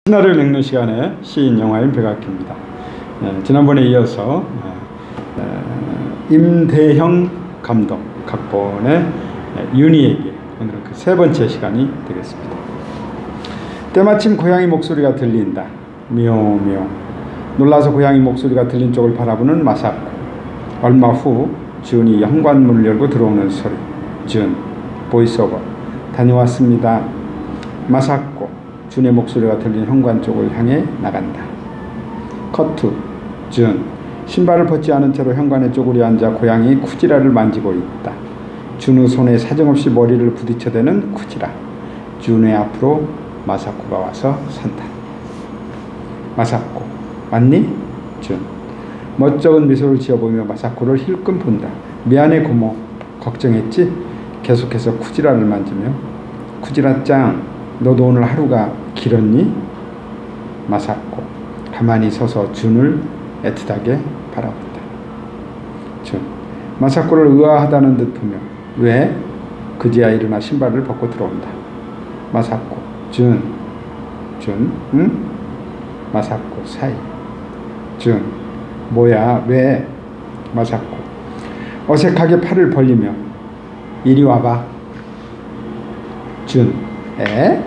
신화를 읽는 시간에 시인 영화인 백악기입니다. 지난번에 이어서 임대형 감독 각본의 윤희에게 오늘은 그 세 번째 시간이 되겠습니다. 때마침 고양이 목소리가 들린다. 미오미오. 놀라서 고양이 목소리가 들린 쪽을 바라보는 마사코. 얼마 후 준이 현관문을 열고 들어오는 소리. 준. 보이스오버. 다녀왔습니다. 마사코. 준의 목소리가 들린 현관 쪽을 향해 나간다. 커트. 준. 신발을 벗지 않은 채로 현관에 쪼그려 앉아 고양이 쿠지라를 만지고 있다. 준의 손에 사정없이 머리를 부딪혀대는 쿠지라. 준의 앞으로 마사코가 와서 선다. 마사코. 맞니? 준. 멋쩍은 미소를 지어보며 마사코를 힐끔 본다. 미안해 고모. 걱정했지? 계속해서 쿠지라를 만지며 쿠지라짱 너도 오늘 하루가 길었니? 마사코. 가만히 서서 준을 애틋하게 바라본다. 준. 마사코를 의아하다는 듯 보며 왜? 그제야 일어나 신발을 벗고 들어온다. 마사코. 준. 준. 응? 마사코. 사이. 준. 뭐야? 왜? 마사코. 어색하게 팔을 벌리며 이리 와봐. 준. 에?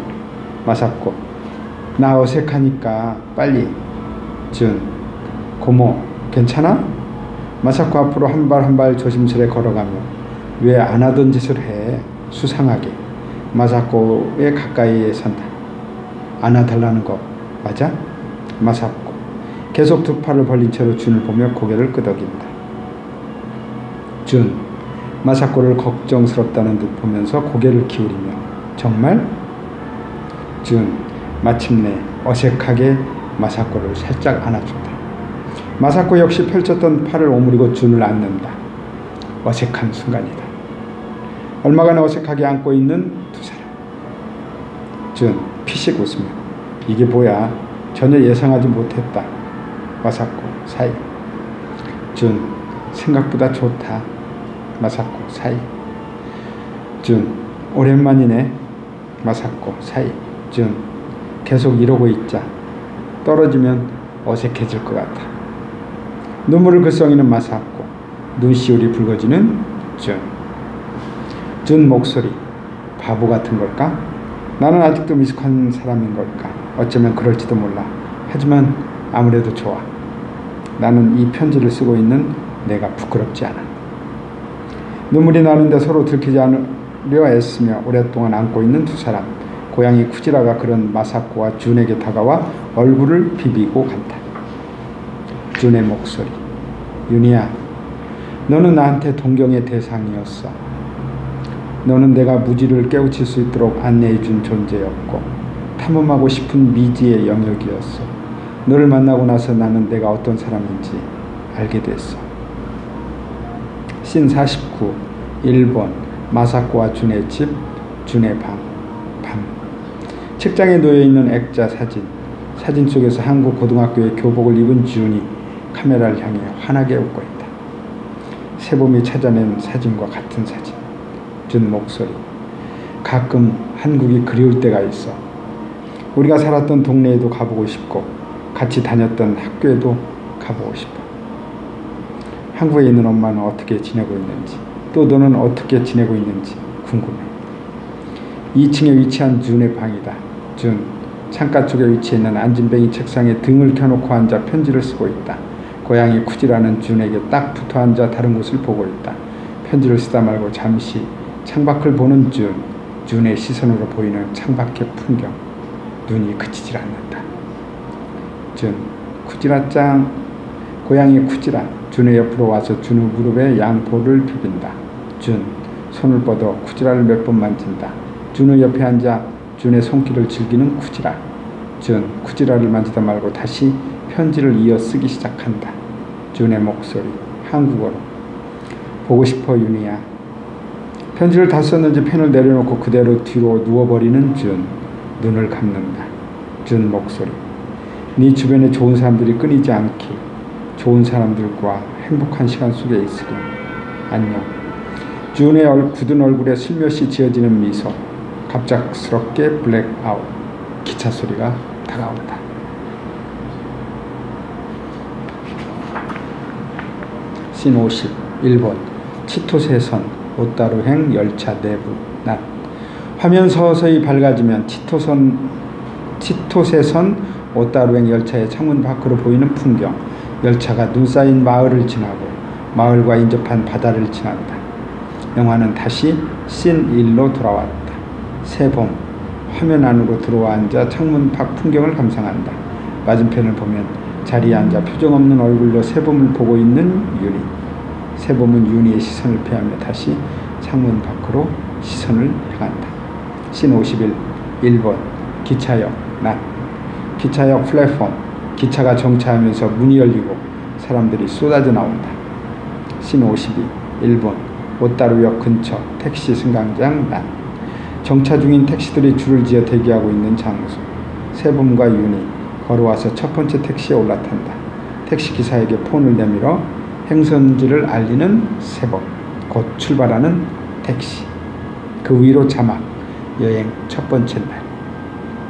마사코. 나 어색하니까 빨리. 준. 고모 괜찮아? 마사코 앞으로 한 발 한 발 조심스레 걸어가며 왜 안 하던 짓을 해? 수상하게. 마사코의 가까이에 선다. 안아달라는 거 맞아? 마사코. 계속 두 팔을 벌린 채로 준을 보며 고개를 끄덕인다. 준. 마사코를 걱정스럽다는 듯 보면서 고개를 기울이며 정말? 준. 마침내 어색하게 마사코를 살짝 안아준다. 마사코 역시 펼쳤던 팔을 오므리고 준을 안는다. 어색한 순간이다. 얼마간 어색하게 안고 있는 두 사람. 준. 피식 웃으며 이게 뭐야? 전혀 예상하지 못했다. 마사코. 사이. 준. 생각보다 좋다. 마사코. 사이. 준. 오랜만이네. 마사코. 사이. 준. 계속 이러고 있자. 떨어지면 어색해질 것 같아. 눈물을 글썽이는 마사코. 눈시울이 붉어지는 준. 준 목소리. 바보 같은 걸까? 나는 아직도 미숙한 사람인 걸까? 어쩌면 그럴지도 몰라. 하지만 아무래도 좋아. 나는 이 편지를 쓰고 있는 내가 부끄럽지 않아. 눈물이 나는데 서로 들키지 않으려 애쓰며 오랫동안 안고 있는 두 사람. 고양이 쿠지라가 그런 마사코와 준에게 다가와 얼굴을 비비고 간다. 준의 목소리. 윤희야, 너는 나한테 동경의 대상이었어. 너는 내가 무지를 깨우칠 수 있도록 안내해준 존재였고 탐험하고 싶은 미지의 영역이었어. 너를 만나고 나서 나는 내가 어떤 사람인지 알게 됐어. 씬 49. 1번. 마사코와 준의 집, 준의 방. 밤. 책장에 놓여있는 액자 사진. 사진 속에서 한국 고등학교의 교복을 입은 준이 카메라를 향해 환하게 웃고 있다. 새봄이 찾아낸 사진과 같은 사진. 준 목소리. 가끔 한국이 그리울 때가 있어. 우리가 살았던 동네에도 가보고 싶고 같이 다녔던 학교에도 가보고 싶어. 한국에 있는 엄마는 어떻게 지내고 있는지 또 너는 어떻게 지내고 있는지 궁금해. 2층에 위치한 준의 방이다. 준. 창가 쪽에 위치해 있는 안진뱅이 책상에 등을 켜놓고 앉아 편지를 쓰고 있다. 고양이 쿠지라는 준에게 딱 붙어 앉아 다른 곳을 보고 있다. 편지를 쓰다 말고 잠시 창밖을 보는 준. 준의 시선으로 보이는 창밖의 풍경. 눈이 그치질 않는다. 준. 쿠지라짱. 고양이 쿠지라. 준의 옆으로 와서 준의 무릎에 양볼을 비빈다. 준. 손을 뻗어 쿠지라를 몇 번 만진다. 준의 옆에 앉아 준의 손길을 즐기는 쿠지라. 준. 쿠지라를 만지다 말고 다시 편지를 이어 쓰기 시작한다. 준의 목소리. 한국어로. 보고 싶어 윤희야. 편지를 다 썼는지 펜을 내려놓고 그대로 뒤로 누워버리는 준. 눈을 감는다. 준 목소리. 네 주변에 좋은 사람들이 끊이지 않길. 좋은 사람들과 행복한 시간 속에 있으렴. 안녕. 준의 굳은 얼굴에 슬며시 지어지는 미소. 갑작스럽게 블랙아웃. 기차 소리가 다가온다. 씬 50 1번 치토세선 오따루행 열차 내부 낮. 화면 서서히 밝아지면 치토세선 오따루행 열차의 창문 밖으로 보이는 풍경. 열차가 눈 쌓인 마을을 지나고 마을과 인접한 바다를 지난다. 영화는 다시 씬 1로 돌아왔다. 새봄 화면 안으로 들어와 앉아 창문 밖 풍경을 감상한다. 맞은편을 보면 자리에 앉아 표정 없는 얼굴로 새봄을 보고 있는 윤희. 새봄은 윤희의 시선을 피하며 다시 창문 밖으로 시선을 향한다. 씬 51 1번 기차역 낮. 기차역 플랫폼. 기차가 정차하면서 문이 열리고 사람들이 쏟아져 나온다. 씬 52 1번 오따루역 근처 택시 승강장 낮. 정차 중인 택시들이 줄을 지어 대기하고 있는 장소. 새봄과 윤희 걸어와서 첫 번째 택시에 올라탄다. 택시 기사에게 폰을 내밀어 행선지를 알리는 새봄. 곧 출발하는 택시. 그 위로 자막. 여행 첫 번째 날.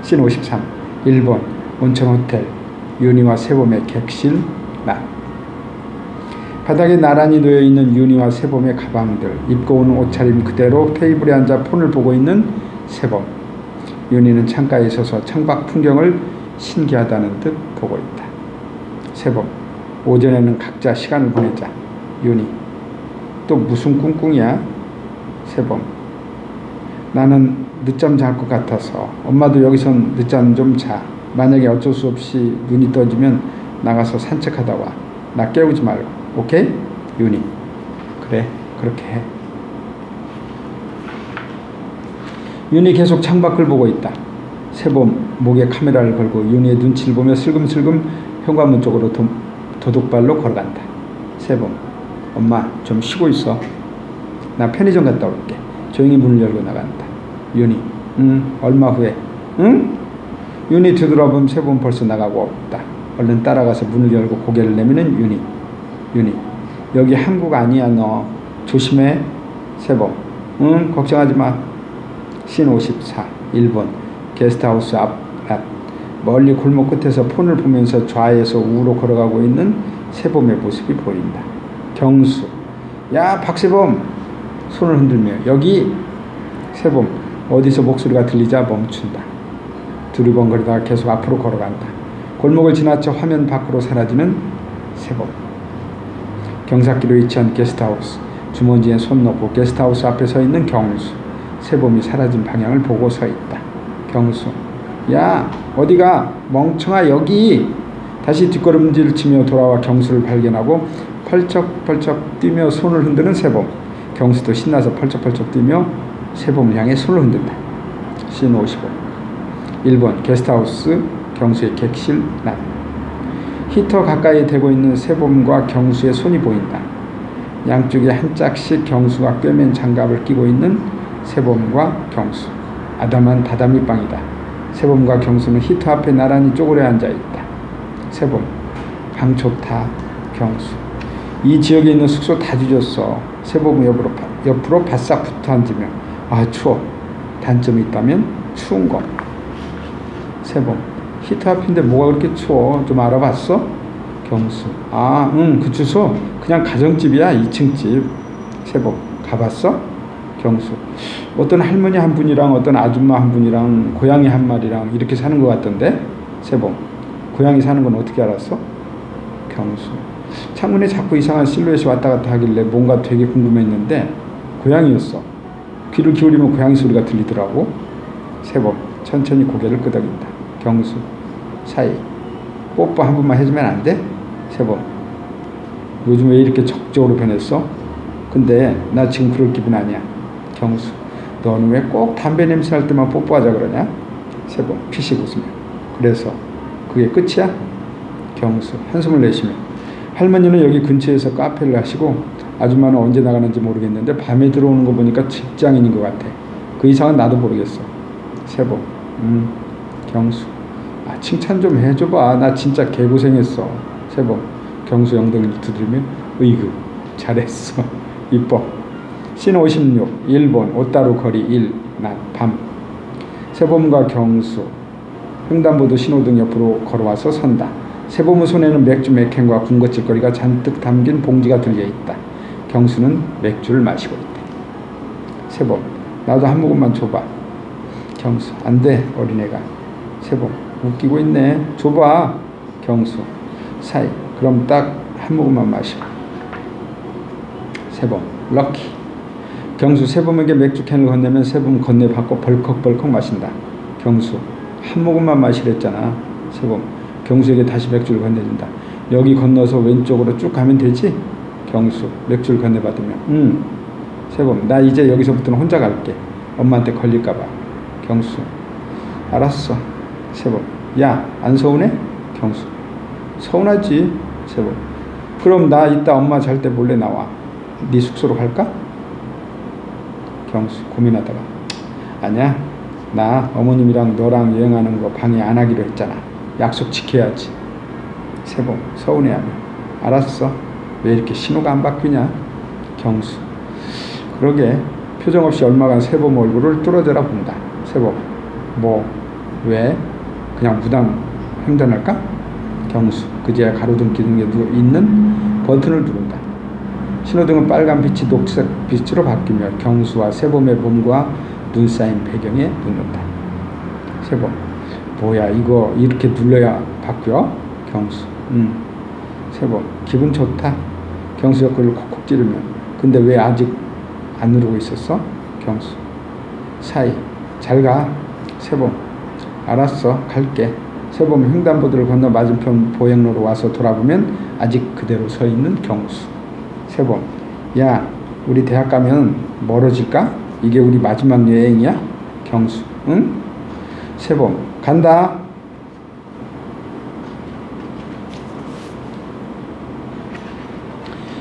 씬 53 1번 온천 호텔. 윤희와 새봄의 객실 낮. 바닥에 나란히 놓여있는 윤희와 새봄의 가방들. 입고 온 옷차림 그대로 테이블에 앉아 폰을 보고 있는 새봄. 윤희는 창가에 서서 창밖 풍경을 신기하다는 듯 보고 있다. 새봄 오전에는 각자 시간을 보내자. 윤희 또 무슨 꿍꿍이야? 새봄 나는 늦잠 잘 것 같아서. 엄마도 여기선 늦잠 좀 자. 만약에 어쩔 수 없이 눈이 떠지면 나가서 산책하다 와. 나 깨우지 말고. 오케이? 윤희 그래 그렇게 해. 윤희 계속 창밖을 보고 있다. 새봄 목에 카메라를 걸고 윤희의 눈치를 보며 슬금슬금 현관문 쪽으로 도둑발로 걸어간다. 새봄 엄마 좀 쉬고 있어. 나 편의점 갔다 올게. 조용히 문을 열고 나간다. 윤희 얼마 후에? 응? 윤희 뒤돌아보면 새봄 벌써 나가고 없다. 얼른 따라가서 문을 열고 고개를 내미는 윤희. 윤희 여기 한국 아니야. 너 조심해. 새봄 응 걱정하지 마. 씬 54 1번 게스트하우스 앞. 멀리 골목 끝에서 폰을 보면서 좌에서 우로 걸어가고 있는 새봄의 모습이 보인다. 경수 야 박새봄 손을 흔들며 여기. 새봄 어디서 목소리가 들리자 멈춘다. 두리번거리다가 계속 앞으로 걸어간다. 골목을 지나쳐 화면 밖으로 사라지는 새봄. 경사길로 위치한 게스트하우스. 주머니에 손 넣고 게스트하우스 앞에 서 있는 경수. 새봄이 사라진 방향을 보고 서 있다. 경수 야 어디가? 멍청아 여기. 다시 뒷걸음질 치며 돌아와 경수를 발견하고 펄쩍펄쩍 뛰며 손을 흔드는 새봄. 경수도 신나서 펄쩍펄쩍 뛰며 새봄을 향해 손을 흔든다. 씬 55 1번 게스트하우스 경수의 객실 낮. 히터 가까이 대고 있는 새봄과 경수의 손이 보인다. 양쪽에 한 짝씩 경수가 꿰맨 장갑을 끼고 있는 새봄과 경수. 아담한 다다미방이다. 새봄과 경수는 히터 앞에 나란히 쪼그려 앉아있다. 새봄 방 좋다. 경수 이 지역에 있는 숙소 다 뒤졌어. 새봄은 옆으로 바싹 붙어 앉으며 아 추워. 단점이 있다면 추운 거. 새봄 히터 앞인데 뭐가 그렇게 추워. 좀 알아봤어? 경수 아 응 그 주소 그냥 가정집이야. 2층 집. 새봄 가봤어? 경수 어떤 할머니 한 분이랑 어떤 아줌마 한 분이랑 고양이 한 마리랑 이렇게 사는 것 같던데. 새봄 고양이 사는 건 어떻게 알았어? 경수 창문에 자꾸 이상한 실루엣이 왔다 갔다 하길래 뭔가 되게 궁금했는데 고양이였어. 귀를 기울이면 고양이 소리가 들리더라고. 새봄 천천히 고개를 끄덕인다. 경수 사이 뽀뽀 한 번만 해주면 안 돼? 새봄 요즘 왜 이렇게 적극적으로 변했어? 근데 나 지금 그럴 기분 아니야. 경수 너는 왜 꼭 담배 냄새 날 때만 뽀뽀하자 그러냐? 새봄 피식 웃으며 그래서 그게 끝이야? 경수 한숨을 내쉬며 할머니는 여기 근처에서 카페를 하시고 아줌마는 언제 나가는지 모르겠는데 밤에 들어오는 거 보니까 직장인인 것 같아. 그 이상은 나도 모르겠어. 새봄 경수 아 칭찬 좀 해줘봐. 나 진짜 개고생했어. 새봄 경수 엉덩이를 두드리며 으이그 잘했어. 이뻐. 씬 56 1번 오따루 거리 1 낮 밤. 새봄과 경수 횡단보도 신호등 옆으로 걸어와서 선다. 세범의 손에는 맥주 몇 캔과 군것질거리가 잔뜩 담긴 봉지가 들려있다. 경수는 맥주를 마시고 있다. 세범, 나도 한 모금만 줘봐. 경수, 안 돼, 어린애가. 세범, 웃기고 있네. 줘봐. 경수, 사이, 그럼 딱 한 모금만 마셔. 세범, 럭키. 경수, 세범에게 맥주 캔을 건네면 세범 건네받고 벌컥벌컥 마신다. 경수, 한 모금만 마시랬잖아. 세범, 경수에게 다시 맥주를 건네준다. 여기 건너서 왼쪽으로 쭉 가면 되지? 경수, 맥주를 건네받으면 세범, 나 이제 여기서부터는 혼자 갈게. 엄마한테 걸릴까봐. 경수, 알았어. 세범, 야, 안 서운해? 경수, 서운하지. 세범, 그럼 나 이따 엄마 잘 때 몰래 나와. 네 숙소로 갈까? 경수, 고민하다가, 아니야, 나 어머님이랑 너랑 여행하는 거 방해 안 하기로 했잖아. 약속 지켜야지. 세범, 서운해하며, 알았어. 왜 이렇게 신호가 안 바뀌냐? 경수, 그러게. 표정 없이 얼마간 세범 얼굴을 뚫어져라 본다. 세범, 뭐, 왜? 그냥 무단 횡단할까? 경수, 그제야 가로등 기둥에 있는 버튼을 누른다. 신호등은 빨간 빛이 녹색 빛으로 바뀌며 경수와 세범의 몸과 눈 쌓인 배경에 눕는다. 세범, 뭐야, 이거 이렇게 눌러야 바뀌어? 경수, 세범, 기분 좋다. 경수 옆구리를 콕콕 찌르며, 근데 왜 아직 안 누르고 있었어? 경수, 사이, 잘 가. 세범, 알았어, 갈게. 세범, 횡단보도를 건너 맞은편 보행로로 와서 돌아보면 아직 그대로 서 있는 경수. 세범, 야, 우리 대학 가면 멀어질까? 이게 우리 마지막 여행이야? 경수, 응? 세범, 간다.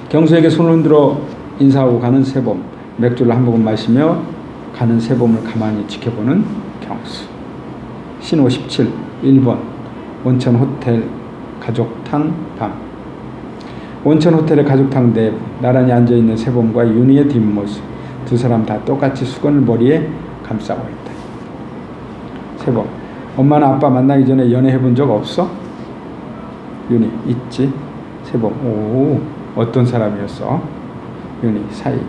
경수에게 손을 흔들어 인사하고 가는 세범. 맥주를 한 모금 마시며 가는 세범을 가만히 지켜보는 경수. 신호 17, 1번 온천 호텔 가족탕 밤. 온천 호텔의 가족탕 내부, 나란히 앉아있는 세범과 윤희의 뒷모습. 두 사람 다 똑같이 수건을 머리에 감싸고 있다. 세범, 엄마는 아빠 만나기 전에 연애해본 적 없어? 윤희, 있지. 세범, 오, 어떤 사람이었어? 윤희, 사이.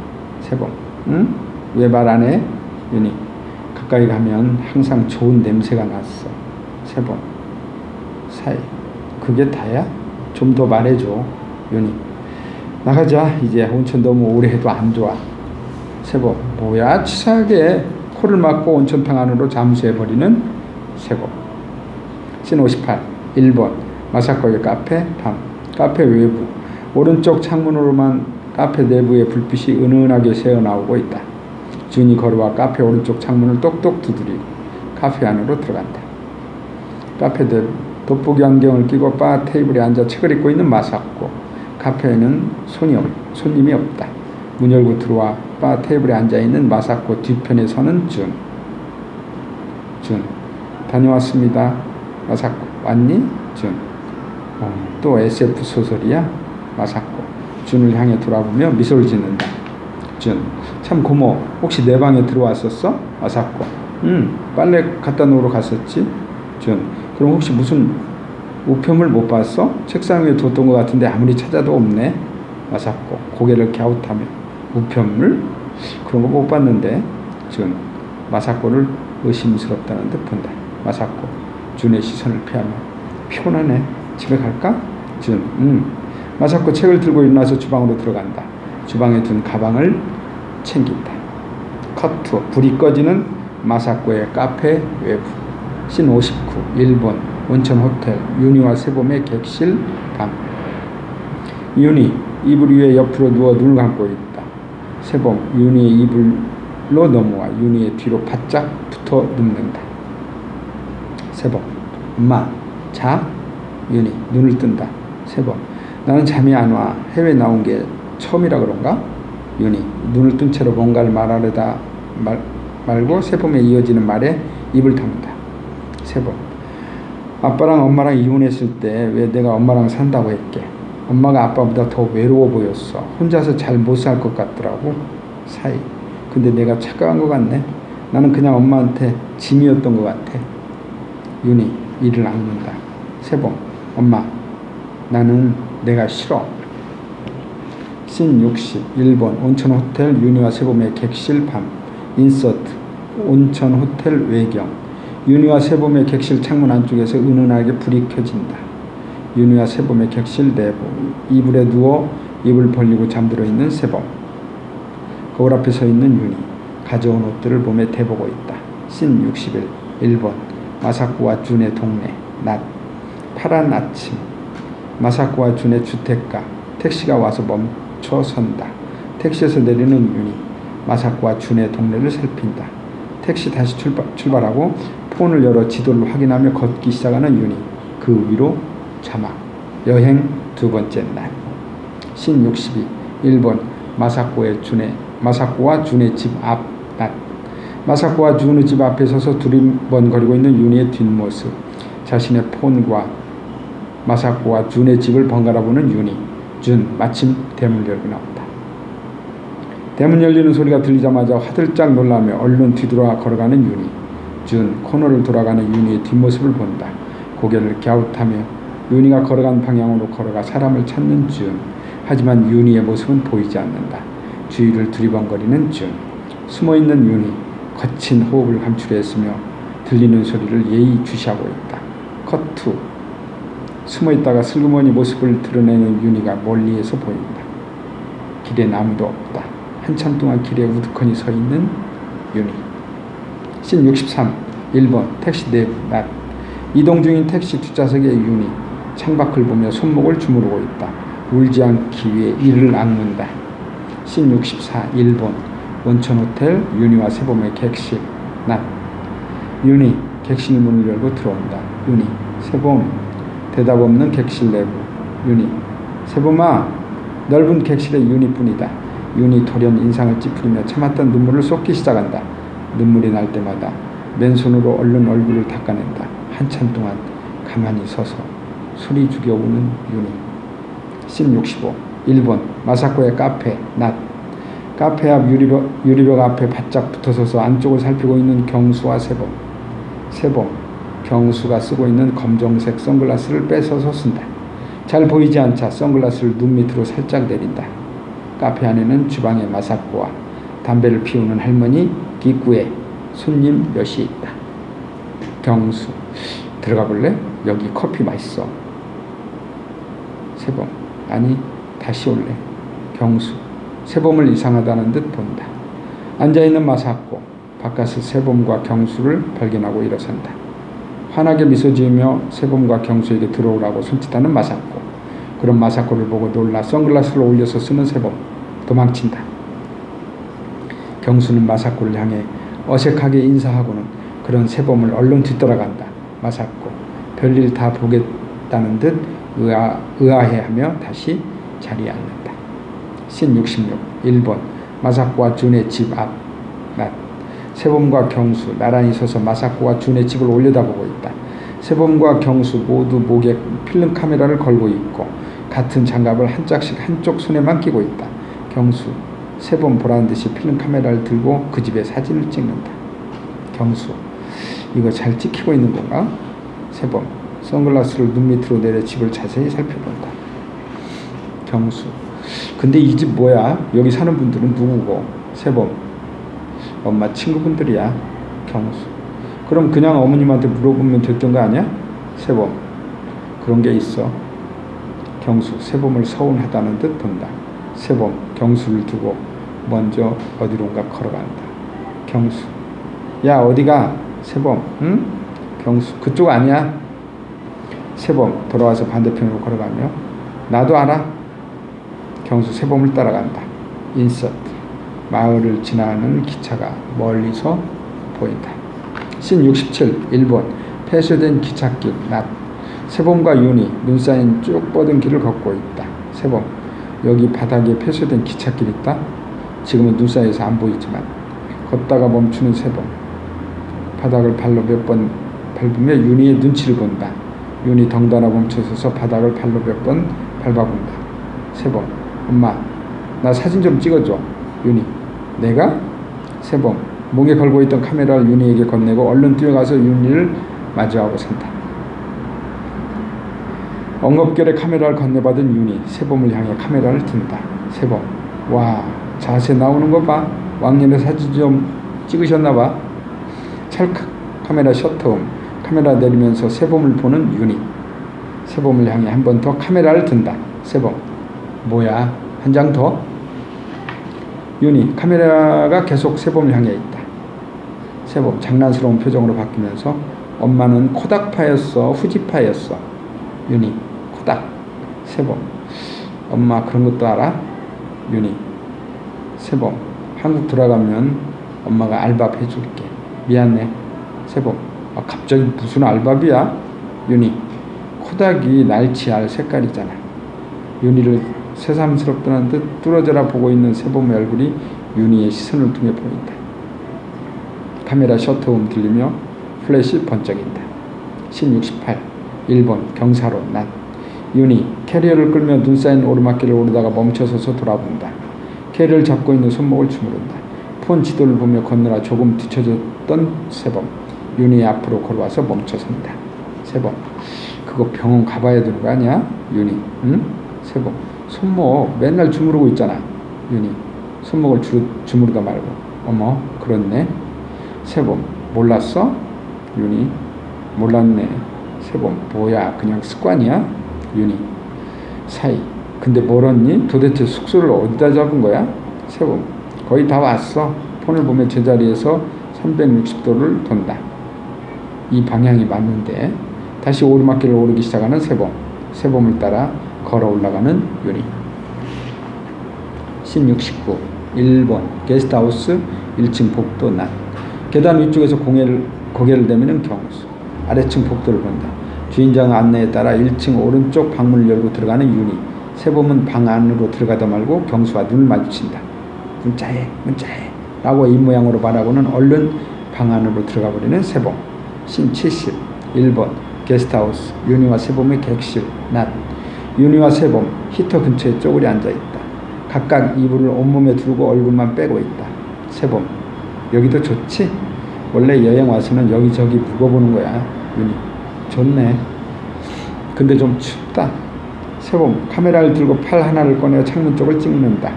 세범, 응? 왜 말 안 해? 윤희, 가까이 가면 항상 좋은 냄새가 났어. 세범, 사이. 그게 다야? 좀 더 말해줘. 윤희, 나가자. 이제 온천 너무 오래 해도 안 좋아. 세범, 뭐야, 치사하게. 코를 막고 온천탕 안으로 잠수해버리는 세범. 씬 58, 1번 마사코의 카페 밤. 카페 외부, 오른쪽 창문으로만 카페 내부의 불빛이 은은하게 새어나오고 있다. 준이 걸어와 카페 오른쪽 창문을 똑똑 두드리고 카페 안으로 들어간다. 카페 내부, 돋보기 안경을 끼고 바 테이블에 앉아 책을 읽고 있는 마사코. 카페에는 손님이 없다. 문 열고 들어와 바 테이블에 앉아있는 마사코 뒤편에 서는 준. 다녀왔습니다. 마사코, 왔니? 준. 또 SF 소설이야? 마사코. 준을 향해 돌아보며 미소를 짓는다. 준, 참 고마워. 혹시 내 방에 들어왔었어? 마사코, 빨래 갖다 놓으러 갔었지? 준, 그럼 혹시 무슨 우편물 못 봤어? 책상 위에 뒀던 것 같은데 아무리 찾아도 없네. 마사코, 고개를 갸웃하며, 우편물? 그런 거 못 봤는데. 준, 마사코를 의심스럽다는 듯 본다. 마사코, 준의 시선을 피하며, 피곤하네. 집에 갈까? 준, 마사코 책을 들고 일어나서 주방으로 들어간다. 주방에 둔 가방을 챙긴다. 커트, 불이 꺼지는 마사코의 카페 외부. 씬 59, 1번 온천 호텔 윤희와 세범의 객실 방. 윤희, 이불 위에 옆으로 누워 눈을 감고 있다. 세범, 윤희의 이불로 넘어와 윤희의 뒤로 바짝 붙어 눕는다. 세범, 엄마, 자? 윤희, 눈을 뜬다. 세범, 나는 잠이 안 와. 해외 나온 게 처음이라 그런가? 윤희, 눈을 뜬 채로 뭔가를 말하려다 말고 세범에 이어지는 말에 입을 다문다. 세범, 아빠랑 엄마랑 이혼했을 때 왜 내가 엄마랑 산다고 했게? 엄마가 아빠보다 더 외로워 보였어. 혼자서 잘 못 살 것 같더라고. 사이, 근데 내가 착각한 것 같네. 나는 그냥 엄마한테 짐이었던 것 같아. 윤희, 이를 악문다. 세범 엄마 나는 내가 싫어. 씬 60 1번 온천호텔 윤희와 세범의 객실 밤. 인서트 온천호텔 외경. 윤희와 세범의 객실 창문 안쪽에서 은은하게 불이 켜진다. 윤희와 세범의 객실 내부. 이불에 누워 입을 벌리고 잠들어 있는 세범. 거울 앞에 서 있는 윤희. 가져온 옷들을 몸에 대보고 있다. 씬 61 1번 마사코와 준의 동네. 낮 파란 아침. 마사코와 준의 주택가. 택시가 와서 멈춰 선다. 택시에서 내리는 윤희. 마사코와 준의 동네를 살핀다. 택시 다시 출발하고 폰을 열어 지도를 확인하며 걷기 시작하는 윤희. 그 위로 자막. 여행 두 번째 날. 씬 62 1번 마사코와 준의 집 앞. 낮 마사코와 준의 집 앞에 서서 두리번거리고 있는 윤희의 뒷모습. 자신의 폰과 마사코와 준의 집을 번갈아 보는 윤희. 준 마침 대문 열고 나온다. 대문 열리는 소리가 들리자마자 화들짝 놀라며 얼른 뒤돌아 걸어가는 윤희. 준 코너를 돌아가는 윤희의 뒷모습을 본다. 고개를 갸웃하며 윤희가 걸어간 방향으로 걸어가 사람을 찾는 준. 하지만 윤희의 모습은 보이지 않는다. 주위를 두리번거리는 준. 숨어있는 윤희. 거친 호흡을 감추려 들리는 소리를 예의주시하고 있다. 컷2 숨어있다가 슬그머니 모습을 드러내는 윤희가 멀리에서 보인다. 길엔 아무도 없다. 한참 동안 길에 우두커니 서 있는 윤희. 씬 63 1번 택시 내부. 낮 이동 중인 택시 뒷좌석의 윤희. 창밖을 보며 손목을 주무르고 있다. 울지 않기 위해 이를 악문다. 씬 64 1번 온천호텔 윤희와 세범의 객실. 낮 윤희 객실 문을 열고 들어온다. 윤희 세범. 대답 없는 객실 내부. 윤희 세범아. 넓은 객실에 윤희뿐이다. 윤희 돌연 인상을 찌푸리며 참았던 눈물을 쏟기 시작한다. 눈물이 날 때마다 맨손으로 얼른 얼굴을 닦아낸다. 한참 동안 가만히 서서 소리 죽여 우는 윤희. 씬 65 1번 마사코의 카페. 낮 카페 앞 유리벽 앞에 바짝 붙어서서 안쪽을 살피고 있는 경수와 세범. 세범 경수가 쓰고 있는 검정색 선글라스를 뺏어서 쓴다. 잘 보이지 않자 선글라스를 눈 밑으로 살짝 내린다. 카페 안에는 주방에 마사코와 담배를 피우는 할머니, 기구에 손님 몇이 있다. 경수 들어가 볼래? 여기 커피 맛있어. 세범 아니 다시 올래. 경수 세범을 이상하다는 듯 본다. 앉아있는 마사코 바깥에서 세범과 경수를 발견하고 일어선다. 환하게 미소 지으며 세범과 경수에게 들어오라고 손짓하는 마사코. 그런 마사코를 보고 놀라 선글라스를 올려서 쓰는 세범. 도망친다. 경수는 마사코를 향해 어색하게 인사하고는 그런 세범을 얼른 뒤돌아간다. 마사코 별일 다 보겠다는 듯 의아해하며 다시 자리에 앉는다. 씬 66 1번 마사코와 준의 집 앞. 낮 세범과 경수 나란히 서서 마사코와 준의 집을 올려다보고 있다. 세범과 경수 모두 목에 필름 카메라를 걸고 있고 같은 장갑을 한 짝씩 한쪽 손에만 끼고 있다. 경수 세범 보라는 듯이 필름 카메라를 들고 그 집의 사진을 찍는다. 경수 이거 잘 찍히고 있는 건가? 세범 선글라스를 눈 밑으로 내려 집을 자세히 살펴본다. 경수 근데 이 집 뭐야? 여기 사는 분들은 누구고? 세범 엄마 친구분들이야. 경수 그럼 그냥 어머님한테 물어보면 됐던 거 아니야? 세범 그런 게 있어. 경수 세범을 서운하다는 듯 본다. 세범 경수를 두고 먼저 어디론가 걸어간다. 경수 야 어디가? 세범 응? 경수 그쪽 아니야. 세범 돌아와서 반대편으로 걸어가며 나도 알아. 경수 세범을 따라간다. 인서트 마을을 지나는 기차가 멀리서 보인다. 씬 67 1번 폐쇄된 기찻길. 낮 세범과 윤희 눈 쌓인 쭉 뻗은 길을 걷고 있다. 세범 여기 바닥에 폐쇄된 기찻길 있다. 지금은 눈 쌓여서 안 보이지만. 걷다가 멈추는 세범 바닥을 발로 몇 번 밟으며 윤희의 눈치를 본다. 윤희 덩달아 멈춰서서 바닥을 발로 몇 번 밟아본다. 세범 엄마 나 사진 좀 찍어줘. 윤희 내가? 세범 목에 걸고 있던 카메라를 윤희에게 건네고 얼른 뛰어가서 윤희를 마주하고 산다. 엉겁결에 카메라를 건네받은 윤희 세범을 향해 카메라를 든다. 세범. 와, 자세 나오는 거 봐. 왕년에 사진 좀 찍으셨나 봐. 찰칵 카메라 셔터음. 카메라 내리면서 세범을 보는 윤희. 세범을 향해 한 번 더 카메라를 든다. 세범. 뭐야? 한 장 더? 윤희. 카메라가 계속 세범을 향해 있다. 세범. 장난스러운 표정으로 바뀌면서 엄마는 코닥파였어? 후지파였어? 윤희. 코닥. 세범. 엄마 그런 것도 알아? 윤희. 세범. 한국 돌아가면 엄마가 알밥 해줄게. 미안해. 세범. 아, 갑자기 무슨 알밥이야? 윤희. 코닥이 날치알 색깔이잖아. 윤희를 새삼스럽다는 듯 뚫어져라 보고 있는 세범의 얼굴이 윤희의 시선을 통해 보인다. 카메라 셔터음 들리며 플래시 번쩍인다. 신 68. 1번 경사로 낮. 윤희 캐리어를 끌며 눈 쌓인 오르막길을 오르다가 멈춰서서 돌아본다. 캐리어를 잡고 있는 손목을 주무른다. 폰 지도를 보며 걷느라 조금 뒤쳐졌던 세범. 윤희 앞으로 걸어와서 멈춰선다. 세범. 그거 병원 가봐야 되는 거 아니야? 윤희. 응? 세범. 손목 맨날 주무르고 있잖아. 윤희. 손목을 주무르다 말고. 어머 그렇네. 세범. 몰랐어? 윤희. 몰랐네. 세범. 뭐야 그냥 습관이야? 윤희. 사이. 근데 멀었니? 도대체 숙소를 어디다 잡은 거야? 세범. 거의 다 왔어. 폰을 보며 제자리에서 360도를 돈다. 이 방향이 맞는데. 다시 오르막길을 오르기 시작하는 세범. 세범을 따라 걸어 올라가는 윤희. 신 69. 1번 게스트하우스 1층 복도 낮. 계단 위쪽에서 고개를 내미는 경수. 아래층 복도를 본다. 주인장 안내에 따라 1층 오른쪽 방문을 열고 들어가는 윤희. 세범은 방 안으로 들어가다 말고 경수와 눈을 마주친다. 문자해 문자해 라고 입모양으로 말하고는 얼른 방 안으로 들어가 버리는 세범. 신 70. 1번 게스트하우스 윤희와 세범의 객실 낮. 윤희와 세범 히터 근처에 쪼그려 앉아있다. 각각 이불을 온몸에 두르고 얼굴만 빼고 있다. 세범. 여기도 좋지? 원래 여행 와서는 여기저기 묵어보는 거야. 윤희. 좋네. 근데 좀 춥다. 세범. 카메라를 들고 팔 하나를 꺼내 창문 쪽을 찍는다.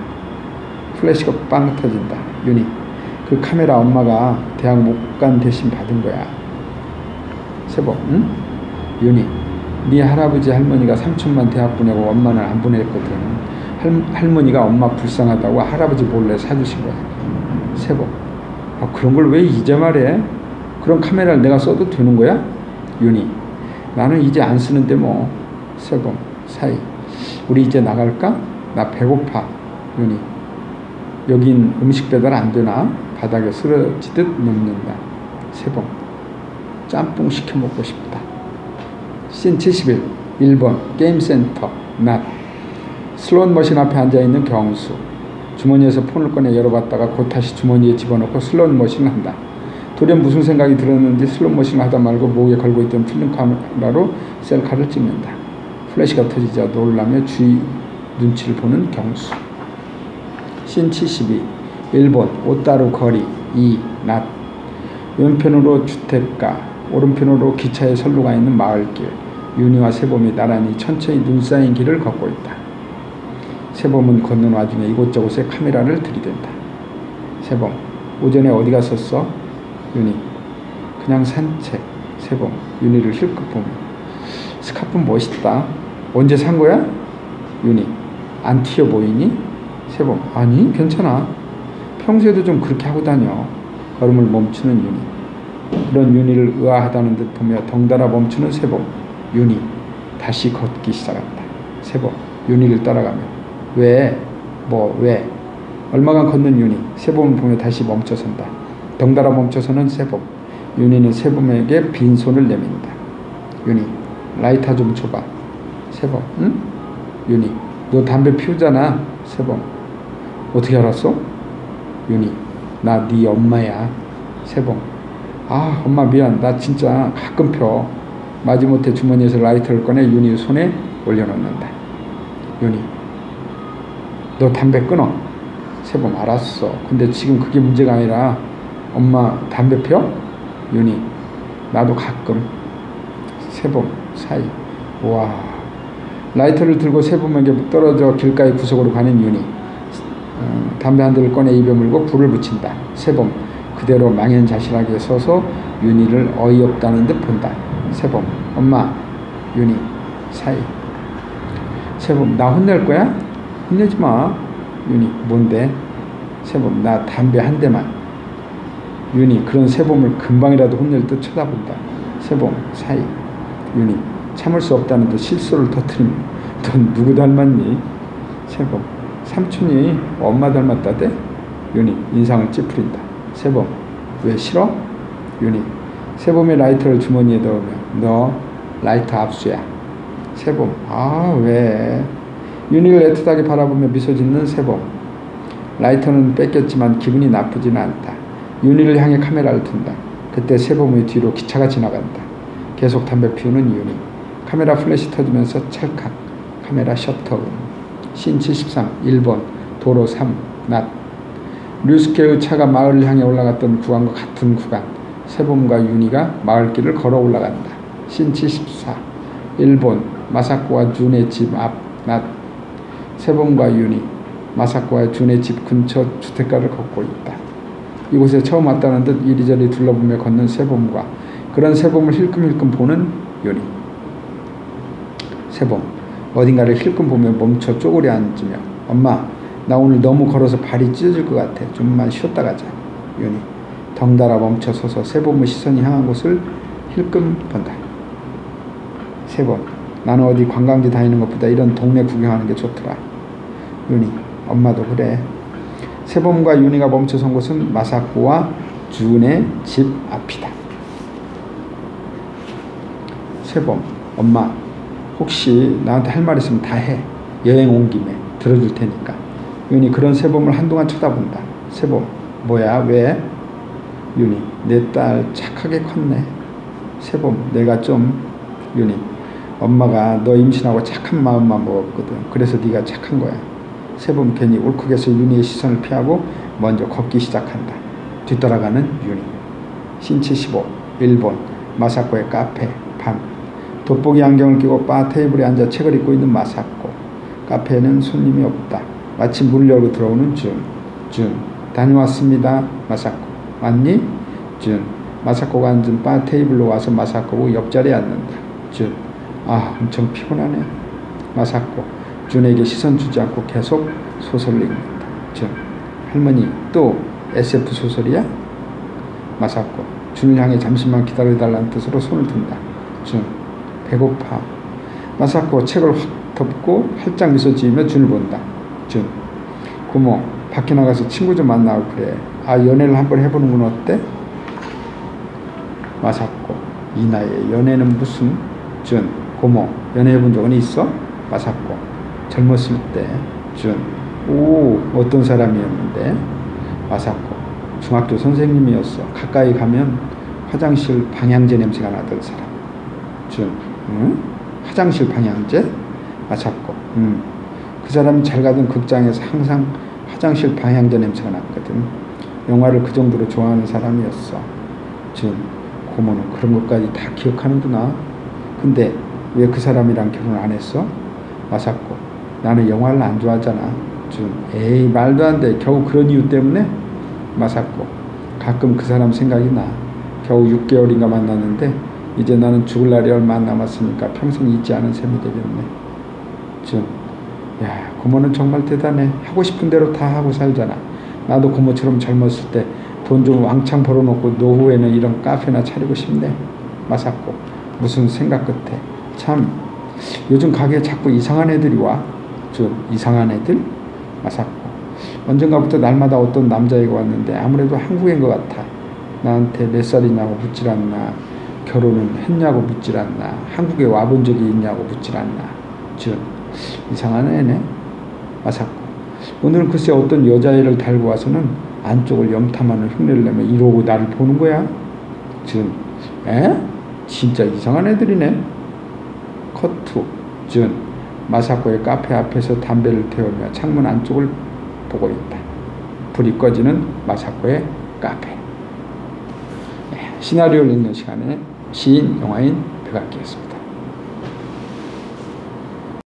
플래시가 빵 터진다. 윤희. 그 카메라 엄마가 대학 못 간 대신 받은 거야. 세범. 응? 윤희. 네 할아버지 할머니가 삼촌만 대학 보내고 엄마는 안 보냈거든. 할머니가 엄마 불쌍하다고 할아버지 몰래 사주신 거야. 세범. 아, 그런 걸 왜 이제 말해? 그런 카메라를 내가 써도 되는 거야? 윤희. 나는 이제 안 쓰는데 뭐. 세범. 사이. 우리 이제 나갈까? 나 배고파. 윤희. 여긴 음식 배달 안 되나? 바닥에 쓰러지듯 눕는다. 세범. 짬뽕 시켜 먹고 싶다. 씬 71. 1번 게임센터 낮. 슬롯 머신 앞에 앉아있는 경수. 주머니에서 폰을 꺼내 열어봤다가 곧 다시 주머니에 집어넣고 슬롯 머신을 한다. 돌연 무슨 생각이 들었는지 슬롯 머신을 하다 말고 목에 걸고 있던 필름 카메라로 셀카를 찍는다. 플래시가 터지자 놀라며 주위 눈치를 보는 경수. 씬 72. 1번 오따루 거리 2. 낮. 왼편으로 주택가, 오른편으로 기차에 선로가 있는 마을길. 윤희와 세범이 나란히 천천히 눈 쌓인 길을 걷고 있다. 세범은 걷는 와중에 이곳저곳에 카메라를 들이댄다. 세범. 오전에 어디 갔었어? 윤희. 그냥 산책. 세범. 윤희를 힐끗 보며. 스카프 멋있다. 언제 산 거야? 윤희. 안 튀어 보이니? 세범. 아니 괜찮아. 평소에도 좀 그렇게 하고 다녀. 걸음을 멈추는 윤희. 그런 윤희를 의아하다는 듯 보며 덩달아 멈추는 세범. 윤희. 다시 걷기 시작한다. 세범. 윤희를 따라가며. 왜? 뭐 왜? 얼마간 걷는 윤희. 세범을 보며 다시 멈춰선다. 덩달아 멈춰서는 세범. 윤희는 세범에게 빈손을 내민다. 윤희. 라이터 좀 줘봐. 세범. 응? 윤희. 너 담배 피우잖아. 세범. 어떻게 알았어? 윤희. 나 네 엄마야. 세범. 아 엄마 미안. 나 진짜 가끔 펴. 마지못해 주머니에서 라이터를 꺼내 윤희 손에 올려놓는다. 윤희. 너 담배 끊어. 세범. 알았어. 근데 지금 그게 문제가 아니라 엄마 담배 펴? 윤희. 나도 가끔. 세범. 사이. 와 라이터를 들고 세범에게 떨어져 길가의 구석으로 가는 윤희. 담배 한 대를 꺼내 입에 물고 불을 붙인다. 세범 그대로 망연자실하게 서서 윤희를 어이없다는 듯 본다. 세범 엄마 윤희 사이. 세범 나 혼낼 거야? 혼내지 마. 윤희 뭔데? 세범 나 담배 한 대만. 윤희 그런 세범을 금방이라도 혼낼 듯 쳐다본다. 세범 사이. 윤희 참을 수 없다는 듯 실소를 터뜨립니다. 넌 누구 닮았니? 세범 삼촌이 엄마 닮았다대? 윤희 인상을 찌푸린다. 세범 왜 싫어? 윤희 세범의 라이터를 주머니에 넣으며 너 라이터 압수야. 세범 아 왜? 윤희를 애틋하게 바라보며 미소 짓는 세범. 라이터는 뺏겼지만 기분이 나쁘지는 않다. 윤희를 향해 카메라를 든다. 그때 세범의 뒤로 기차가 지나간다. 계속 담배 피우는 윤희. 카메라 플래시 터지면서 찰칵. 카메라 셔터. 씬 73 1번 도로 3 낮. 류스케의 차가 마을을 향해 올라갔던 구간과 같은 구간. 세범과 윤희가 마을길을 걸어 올라간다. 씬 74 1번 마사코와 준의 집 앞 낮. 세범과 윤희 마사코와 준의 집 근처 주택가를 걷고 있다. 이곳에 처음 왔다는 듯 이리저리 둘러보며 걷는 세범과 그런 세범을 힐끔힐끔 보는 윤희. 세범 어딘가를 힐끔 보며 멈춰 쪼그려 앉으며 엄마 나 오늘 너무 걸어서 발이 찢어질 것 같아. 좀만 쉬었다 가자. 윤희 덩달아 멈춰 서서 세범의 시선이 향한 곳을 힐끔 본다. 세범 나는 어디 관광지 다니는 것보다 이런 동네 구경하는 게 좋더라. 윤희 엄마도 그래. 세범과 윤희가 멈춰 선 곳은 마사코와 준의 집 앞이다. 세범 엄마 혹시 나한테 할 말 있으면 다 해. 여행 온 김에 들어줄 테니까. 윤희 그런 세범을 한동안 쳐다본다. 세범 뭐야 왜? 윤희 내 딸 착하게 컸네. 세범 내가 좀. 윤희 엄마가 너 임신하고 착한 마음만 먹었거든. 그래서 네가 착한 거야. 세범 괜히 울컥해서 윤희의 시선을 피하고 먼저 걷기 시작한다. 뒤돌아가는 윤희. 씬 75 1번 마사코의 카페 밤. 돋보기 안경을 끼고 바 테이블에 앉아 책을 읽고 있는 마사코. 카페에는 손님이 없다. 마침 문을 열고 들어오는 준. 다녀왔습니다. 마사코 왔니? 준. 마사코가 앉은 바 테이블로 와서 마사코고 옆자리에 앉는다. 준. 아 엄청 피곤하네. 마사코 준에게 시선 주지 않고 계속 소설을 읽는다. 준. 할머니 또 SF 소설이야? 마사코 준을 향해 잠시만 기다려달라는 뜻으로 손을 든다. 준. 배고파. 마사코 책을 확 덮고 활짝 미소 지으며 준을 본다. 준. 고모 밖에 나가서 친구 좀 만나고 그래. 아 연애를 한번 해보는 건 어때? 마사코 이 나이에 연애는 무슨. 준. 고모 연애해본 적은 있어? 마사코 젊었을 때. 준. 오 어떤 사람이었는데? 마사코 중학교 선생님이었어. 가까이 가면 화장실 방향제 냄새가 나던 사람. 준. 응? 화장실 방향제? 마사코 그 사람이 잘 가던 극장에서 항상 화장실 방향제 냄새가 났거든. 영화를 그 정도로 좋아하는 사람이었어. 준. 고모는 그런 것까지 다 기억하는구나. 근데 왜 그 사람이랑 결혼 안 했어? 마사코 나는 영화를 안 좋아하잖아. 준. 에이 말도 안 돼. 겨우 그런 이유 때문에? 마사코 가끔 그 사람 생각이 나. 겨우 6개월인가 만났는데 이제 나는 죽을 날이 얼마 안 남았으니까 평생 잊지 않은 셈이 되겠네. 준. 야 고모는 정말 대단해. 하고 싶은 대로 다 하고 살잖아. 나도 고모처럼 젊었을 때 돈 좀 왕창 벌어놓고 노후에는 이런 카페나 차리고 싶네. 마사코 무슨 생각 끝에 참 요즘 가게에 자꾸 이상한 애들이 와. 준. 이상한 애들? 마사코 언젠가부터 날마다 어떤 남자애가 왔는데 아무래도 한국인 것 같아. 나한테 몇 살이냐고 묻질 않나. 결혼은 했냐고 묻질 않나. 한국에 와본 적이 있냐고 묻질 않나. 준. 이상한 애네. 마사코 오늘은 글쎄 어떤 여자애를 달고 와서는 안쪽을 염탐하는 흉내를 내며 이러고 나를 보는 거야. 준. 에? 진짜 이상한 애들이네. 컷2 준. 마사코의 카페 앞에서 담배를 태우며 창문 안쪽을 보고 있다. 불이 꺼지는 마사코의 카페. 시나리오를 읽는 시간에 시인, 영화인, 백악기였습니다.